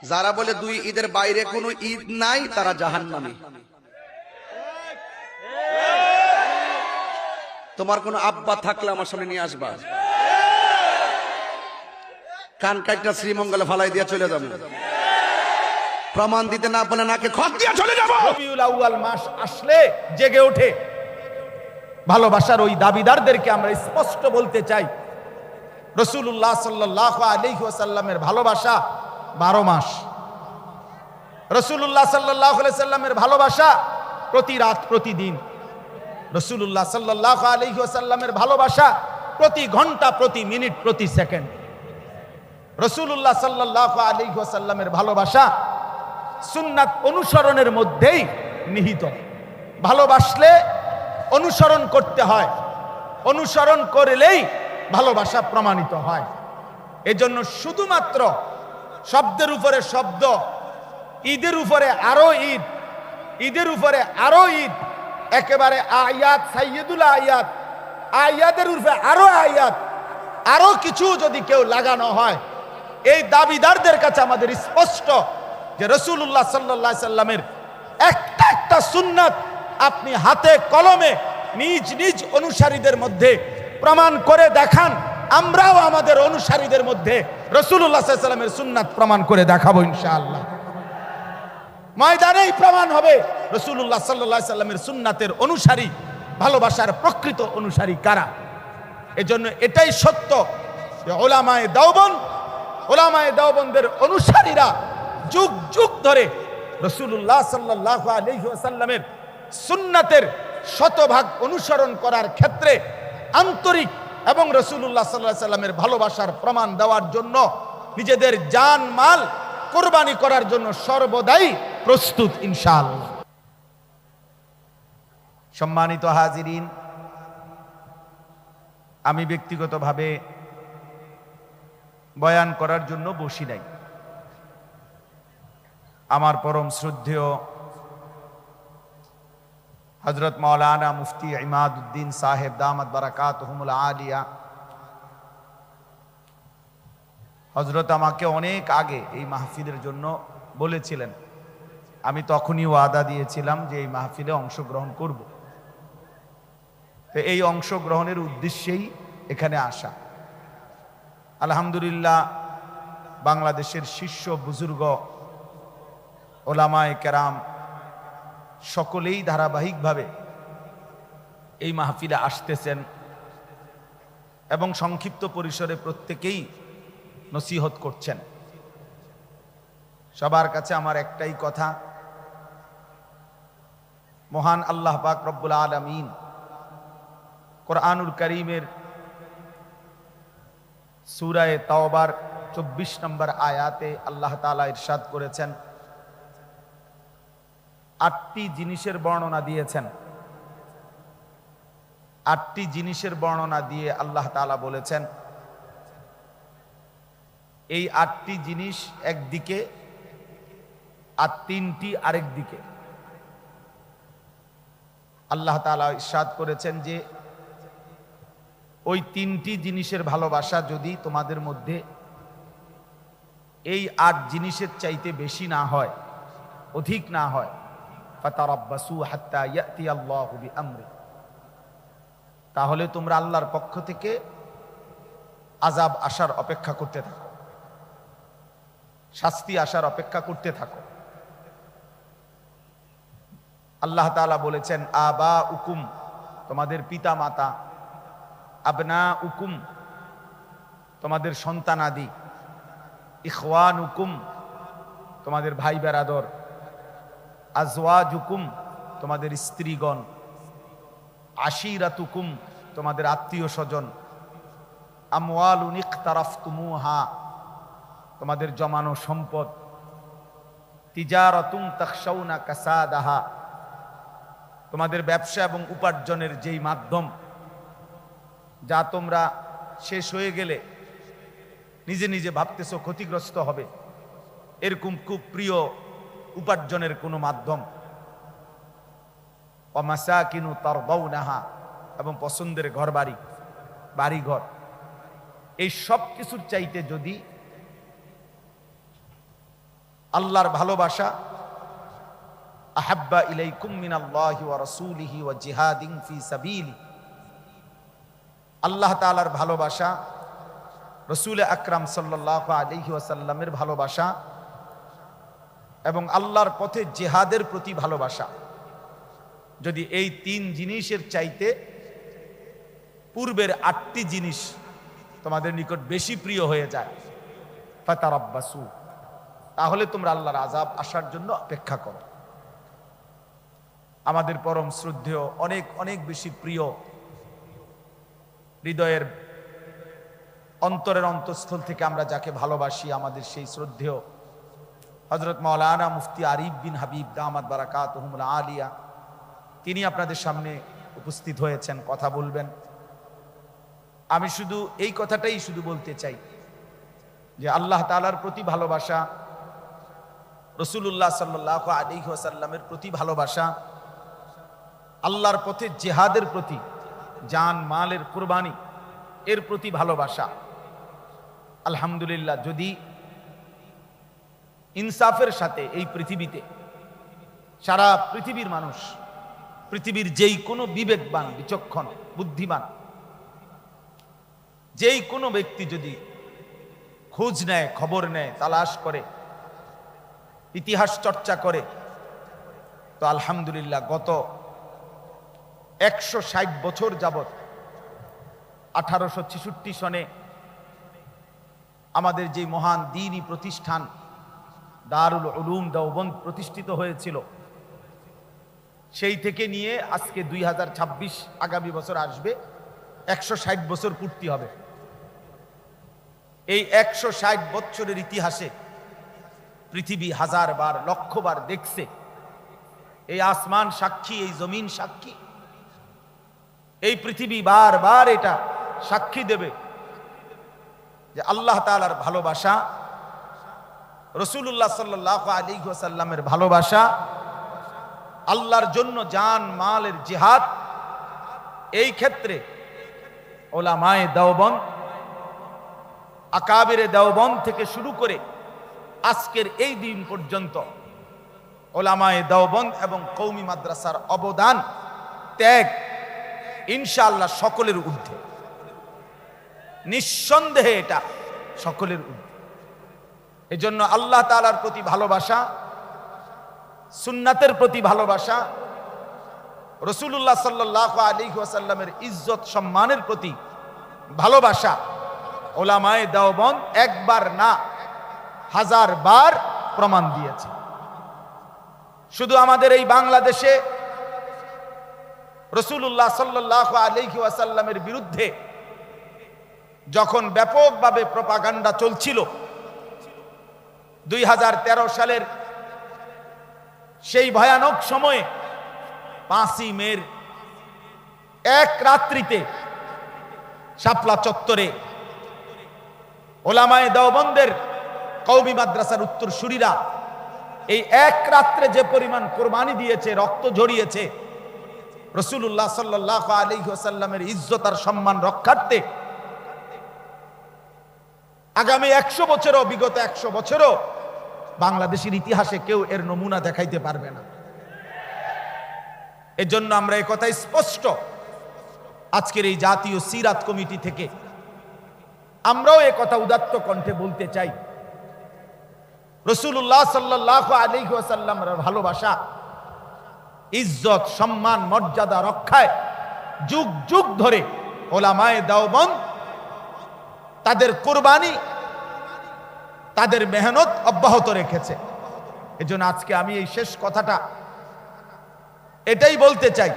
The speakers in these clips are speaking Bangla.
যারা বলে দুই ঈদের বাইরে কোনো ঈদ নাই তারা জাহান্নামী। তোমার কোনো আব্বা থাকলে আমার সামনে নিয়ে আসবা, কান কাটটা শ্রীমঙ্গলে ফালাই দিয়ে চলে যাবো। প্রমাণ দিতে না বলে নাকে খত দিয়ে চলে যাবো। রবিউল আউয়াল মাস আসলে জেগে ওঠে ভালোবাসার ওই দাবিদারদেরকে আমরা স্পষ্ট বলতে চাই, রাসূলুল্লাহ সাল্লাল্লাহু আলাইহি ওয়াসাল্লামের ভালোবাসা 12 মাস। রাসূলুল্লাহ সাল্লাল্লাহু আলাইহি ওয়াসাল্লামের ভালোবাসা প্রতি রাত প্রতিদিন। রাসূলুল্লাহ সাল্লাল্লাহু আলাইহি ওয়াসাল্লামের ভালোবাসা প্রতি ঘন্টা প্রতি মিনিট প্রতি সেকেন্ড। রাসূলুল্লাহ সাল্লাল্লাহু আলাইহি ওয়াসাল্লামের ভালোবাসা সুন্নাত অনুসরণের মধ্যেই নিহিত। ভালোবাসলে অনুসরণ করতে হয়, অনুসরণ করলেই ভালোবাসা প্রমাণিত হয়। এজন্য শুধুমাত্র শব্দের উপরে শব্দ, ঈদের উপরে আরো ঈদ, ঈদের উপরে আরো ঈদ, একেবারে আয়াত সাইয়্যিদুল আয়াত, আয়াতের উপরে আরো আয়াত, আরো কিছু যদি কেউ লাগানো হয়, এই দাবিদারদের কাছে আমাদের স্পষ্ট যে রাসূলুল্লাহ সাল্লাল্লাহু আলাইহি সাল্লামের একটা একটা সুন্নাত আপনি হাতে কলমে নিজ নিজ অনুসারীদের মধ্যে প্রমাণ করে দেখান, আমরাও আমাদের অনুসারীদের মধ্যে রাসূলুল্লাহ সাল্লাল্লাহু আলাইহি সাল্লামের সুন্নাত প্রমাণ করে দেখাবো ইনশাআল্লাহ। ময়দানেই প্রমাণ হবে রাসূলুল্লাহ সাল্লাল্লাহু আলাইহি সাল্লামের সুন্নাতের অনুসারী, ভালোবাসার প্রকৃত অনুসারী কারা। এজন্য এটাই সত্য যে উলামায়ে দেওবন্দ, উলামায়ে দেওবন্দের অনুসারীরা যুগ যুগ ধরে রাসূলুল্লাহ সাল্লাল্লাহু আলাইহি ওয়াসাল্লামের সুন্নাতের শতভাগ অনুসরণ করার ক্ষেত্রে আন্তরিক এবং রাসূলুল্লাহ সাল্লাল্লাহু আলাইহি সাল্লামের ভালোবাসার প্রমাণ দেওয়ার জন্য নিজেদের জান মাল কুরবানি করার জন্য সর্বদাই প্রস্তুত ইনশাআল্লাহ। সম্মানিত হাজিরিন, আমি ব্যক্তিগতভাবে বয়ান করার জন্য বসি নাই। আমার পরম শ্রদ্ধেয় হযরত মাওলানা মুফতি ইমাদউদ্দিন সাহেব দামাত বারাকাতুহুমুল আলিয়া হযরত আমাকে অনেক আগে এই মাহফিলের জন্য বলেছিলেন। আমি তখনই ওয়াদা দিয়েছিলাম যে এই মাহফিলে অংশগ্রহণ করব। তো এই অংশগ্রহণের উদ্দেশ্যেই এখানে আসা। আলহামদুলিল্লাহ, বাংলাদেশের শীর্ষ বুজুর্গ ওলামায়ে কেরাম সকলেই ধারাবাহিকভাবে এই মাহফিলে আসতেছেন এবং সংক্ষিপ্ত পরিসরে প্রত্যেকেই নসিহত করছেন। সবার কাছে আমার একটাই কথা, মহান আল্লাহ পাক রব্বুল আলামিন কোরআনুল কারীমের সূরা তাওবার 24 নম্বর আয়াতে আল্লাহ তাআলা ইরশাদ করেছেন, 8টি জিনিসের বর্ণনা দিয়েছেন। 8টি জিনিসের বর্ণনা দিয়ে আল্লাহ তাআলা বলেছেন এই 8টি জিনিস একদিকে আর 3টি আরেক দিকে। আল্লাহ তাআলা ইরশাদ করেছেন যে ওই 3টি জিনিসের ভালোবাসা যদি তোমাদের মধ্যে এই 8 জিনিসের চাইতে বেশি না হয়, অধিক না হয়, ফাতারাব্বাসু হাত্তা ইয়াতি আল্লাহু বিআমরি, তাহলে তোমরা আল্লাহর পক্ষ থেকে আযাব আসার অপেক্ষা করতে থাকো, শাস্তি আসার অপেক্ষা করতে থাকো। আল্লাহ তাআলা বলেছেন আবা উকুম, তোমাদের পিতা মাতা, আবনা উকুম, তোমাদের সন্তানাদি, ইখওয়ান উকুম, তোমাদের ভাই বেরাদর, আজওয়াজুকুম, তোমাদের স্ত্রীগণ, আশিরাতুকুম, তোমাদের আত্মীয় স্বজন, আমওয়ালুন ইকতারাফতুমুহা, তোমাদের জমানো সম্পদ, তিজারাতুন তাখশাউনা কাসাদাহা, তোমাদের ব্যবসা এবং উপার্জনের যেই মাধ্যম যা তোমরা শেষ হয়ে গেলে নিজে নিজে ভাবতেছো ক্ষতিগ্রস্ত হবে, এরকম খুব প্রিয় উপার্জনের কোনো মাধ্যম, ওয়া মাসাকিনু তারদাউনাহা, এবং পছন্দের ঘরবাড়ি, বাড়িঘর, এই সব কিছুর চাইতে যদি আল্লাহর ভালোবাসা, আহাব্বা ইলাইকুম মিনাল্লাহি ওয়া রাসূলিহি ওয়া জিহাদিন ফি সাবিলি, আল্লাহ তাআলার ভালোবাসা, রাসূল আকরাম সাল্লাল্লাহু আলাইহি ওয়াসাল্লামের ভালোবাসা এবং আল্লাহর পথে জিহাদের প্রতি ভালোবাসা। যদি এই তিন জিনিসের চাইতে পূর্বের 8টি জিনিস তোমাদের নিকট বেশি প্রিয় হয়ে যায়, ফাতারাব্বাসু, তাহলে তোমরা আল্লাহর আযাব আসার জন্য অপেক্ষা করো। আমাদের পরম শ্রদ্ধেয়, অনেক অনেক বেশি প্রিয়, হৃদয়ের অন্তরের অন্তঃস্থল থেকে আমরা যাকে ভালোবাসি, আমাদের সেই শ্রদ্ধেয় হযরত মাওলানা মুফতি আরিফ বিন হাবিব দামাত বারাকাতুহুমুল আলিয়া, তিনি আপনাদের সামনে উপস্থিত হয়েছেন, কথা বলবেন। আমি শুধু এই কথাটাই শুধু বলতে চাই যে আল্লাহ তাআলার প্রতি ভালোবাসা, রাসূলুল্লাহ সাল্লাল্লাহু আলাইহি ওয়াসাল্লামের প্রতি ভালোবাসা, আল্লাহর পথে জিহাদের প্রতি, জান মালের কুরবানি এর প্রতি ভালোবাসা। আলহামদুলিল্লাহ, যদি ইনসাফের সাথে এই পৃথিবীতে সারা পৃথিবীর মানুষ, পৃথিবীর যেই কোনো বিবেকবান, বিচক্ষণ, বুদ্ধিমান যেই কোনো ব্যক্তি যদি খোঁজ নেয়, খবর নেয়, তালাশ করে, ইতিহাস চর্চা করে, তো আলহামদুলিল্লাহ গত 160 বছর যাবত 1866 সনে আমাদের যে মহান দ্বীনি প্রতিষ্ঠান দারুল উলুম দেওবন্দ প্রতিষ্ঠিত হয়েছিল, সেই থেকে নিয়ে আজকে 2026 আগামী বছর আসবে, 160 বছর পূর্তি হবে। এই 160 বছরের ইতিহাসে পৃথিবী হাজারবার, লক্ষবার দেখছে, এই আসমান সাক্ষী, এই জমিন সাক্ষী, এই পৃথিবী বারবার এটা সাক্ষী দেবে যে আল্লাহ তাআলার ভালোবাসা, রাসূলুল্লাহ সাল্লাল্লাহু আলাইহি ওয়াসাল্লামের ভালোবাসা, আল্লাহর জন্য জান মালের জিহাদ, এই ক্ষেত্রে উলামায়ে দেওবন্দ, আকাবিরে দেওবন্দ থেকে শুরু করে আজকের এই দিন পর্যন্ত উলামায়ে দেওবন্দ এবং কওমি মাদ্রাসার অবদান, ত্যাগ ইনশাআল্লাহ সকলের ঊর্ধ্বে, নিঃসন্দেহে এটা সকলের ঊর্ধ্বে। এজন্য আল্লাহ তাআলার প্রতি ভালোবাসা, সুন্নাতের প্রতি ভালোবাসা, রাসূলুল্লাহ সাল্লাল্লাহু আলাইহি ওয়াসাল্লামের ইজ্জত সম্মানের প্রতি ভালোবাসা উলামায়ে দেওবন্দ একবার না, 1000 বার প্রমাণ দিয়েছে। শুধু আমাদের এই বাংলাদেশে রাসূলুল্লাহ সাল্লাল্লাহু আলাইহি ওয়াসাল্লামের বিরুদ্ধে যখন ব্যাপকভাবে প্রপাগান্ডা চলছিল, 2013 সালের সেই ভয়ানক সময়ে 5ই মের এক রাত্রিতে শাপলা চত্বরে উলামায়ে দেওবন্দের কওমি মাদ্রাসার উত্তরসূরিরা এই এক রাত্রে যে পরিমাণ কুরবানি দিয়েছে, রক্ত ঝরিয়েছে রাসূলুল্লাহ সাল্লাল্লাহু আলাইহি ওয়াসাল্লামের ইজ্জত আর সম্মান রক্ষার্থে, আগামী 100 বছরও, বিগত 100 বছরও বাংলাদেশের ইতিহাসে কেউ এর নমুনা দেখাইতে পারবে না। এজন্য আমরা এই কথা স্পষ্ট আজকের এই জাতীয় সিরাত কমিটি থেকে আমরাও এই কথা উদাত্ত কণ্ঠে বলতে চাই, রাসূলুল্লাহ সাল্লাল্লাহু আলাইহি ওয়াসাল্লামের ভালোবাসা, ইজ্জত, সম্মান, মর্যাদা রক্ষায় যুগ যুগ ধরে উলামায়ে দেওবন্দ তাদের কুরবানি, তাদের মেহনত অব্যাহত রেখেছে। এজন্য আজকে আমি এই শেষ কথাটা এটাই বলতে চাই,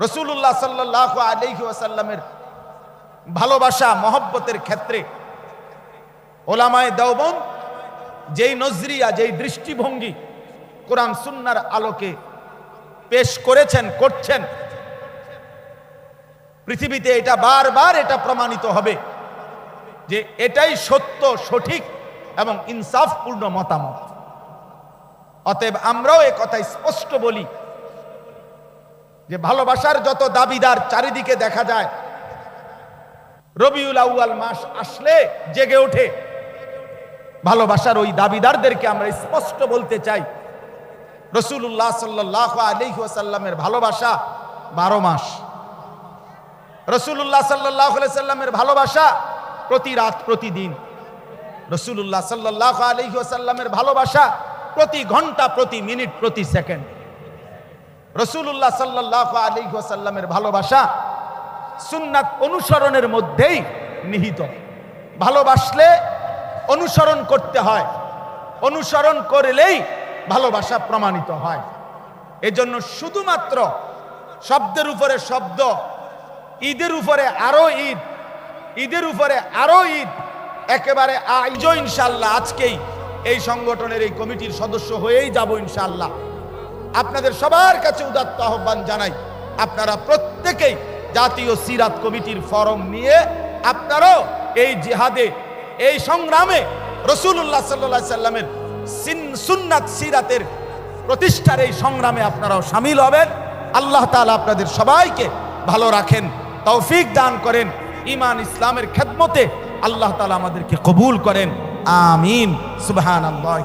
রাসূলুল্লাহ সাল্লাল্লাহু আলাইহি ওয়াসাল্লামের ভালোবাসা, মহব্বতের ক্ষেত্রে উলামায়ে দেওবন্দ যেই নজরিয়া, যেই দৃষ্টিভঙ্গি কোরআন সুন্নাহর আলোকে পেশ করেছেন, করছেন, পৃথিবীতে এটা বারবার এটা প্রমাণিত হবে যে এটাই সত্য, সঠিক এবং ইনসাফপূর্ণ মতামত। অতএব আমরাও এ কথা স্পষ্ট বলি যে ভালোবাসার যত দাবিদার চারিদিকে দেখা যায়, রবিউল আউয়াল মাস আসলে জেগে ওঠে, ভালোবাসার ওই দাবিদারদেরকে আমরা স্পষ্ট বলতে চাই, রাসূলুল্লাহ সাল্লাল্লাহু আলাইহি ওয়াসাল্লামের ভালোবাসা 12 মাস। রাসূলুল্লাহ সাল্লাল্লাহু আলাইহি ওয়াসাল্লামের ভালোবাসা প্রতি রাত প্রতিদিন। রাসূলুল্লাহ সাল্লাল্লাহু আলাইহি ওয়াসাল্লামের ভালোবাসা প্রতি ঘন্টা প্রতি মিনিট প্রতি সেকেন্ড। রাসূলুল্লাহ সাল্লাল্লাহু আলাইহি ওয়াসাল্লামের ভালোবাসা সুন্নাত অনুসরণের মধ্যেই নিহিত। ভালোবাসলে অনুসরণ করতে হয়, অনুসরণ করলেই ভালোবাসা প্রমাণিত হয়। এজন্য শুধুমাত্র শব্দের উপরে শব্দ, ঈদের উপরে আরো ঈদ, ঈদের উপরে আরো ঈদ, একেবারে আজও ইনশাআল্লাহ আজকেই এই সংগঠনের এই কমিটির সদস্য হয়েই যাব ইনশাআল্লাহ। আপনাদের সবার কাছে উদাত্ত আহ্বান জানাই, আপনারা প্রত্যেকেই জাতীয় সিরাত কমিটির ফরম নিয়ে আপনারাও এই জিহাদে, এই সংগ্রামে রাসূলুল্লাহ সাল্লাল্লাহু আলাইহি সাল্লামের সুন্নাত সিরাতের প্রতিষ্ঠার এই সংগ্রামে আপনারাও শামিল হবেন। আল্লাহ তাআলা আপনাদের সবাইকে ভালো রাখেন, তৌফিক দান করেন, ঈমান ইসলামের খেদমতে আল্লাহ তাআলা আমাদেরকে কবুল করেন। আমিন। সুবহানাল্লাহ।